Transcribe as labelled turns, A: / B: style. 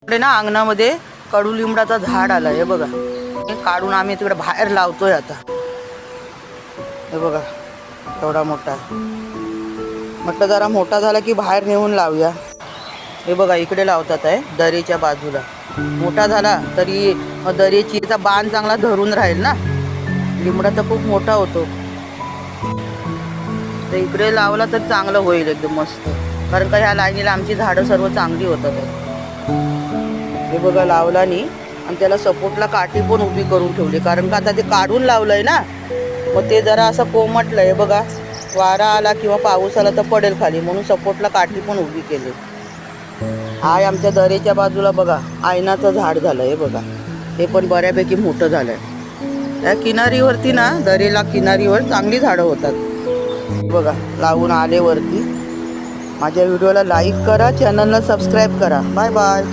A: इकडे ना अंगणामध्ये कडुलिंबाचं झाड आलं हे बघा. हे काढून आम्ही तिकडे बाहेर लावतोय आता. हे बघा एवढा मोठा. म्हटलं जरा मोठा झाला की बाहेर नेऊन लावूया. हे बघा इकडे लावतात आहे दरीच्या बाजूला. मोठा झाला तरी दरीचा बाण चांगला धरून राहील ना. लिंबडा तर खूप मोठा होतो. तर इकडे लावला तर चांगलं होईल एकदम मस्त. कारण का ह्या लाईनीला आमची झाडं सर्व चांगली होतात. हे बघा लावला नी आणि त्याला सपोर्टला काठी पण उभी करून ठेवली. कारण का आता ते काढून लावलंय ना, मग ते जरा असं कोमटलंय. बघा वारा आला किंवा पाऊस आला तर पडेल खाली, म्हणून सपोर्टला काठी पण उभी केली. हाय आमच्या दरेच्या बाजूला बघा आयनाचं झाड झालंय. हे बघा हे पण बऱ्यापैकी मोठं झालंय. त्या किनारीवरती ना दरेला किनारीवर चांगली झाडं होतात. बघा लावून आले वरती. माझ्या व्हिडिओला लाईक करा, चॅनलला सबस्क्राईब करा. Bye bye.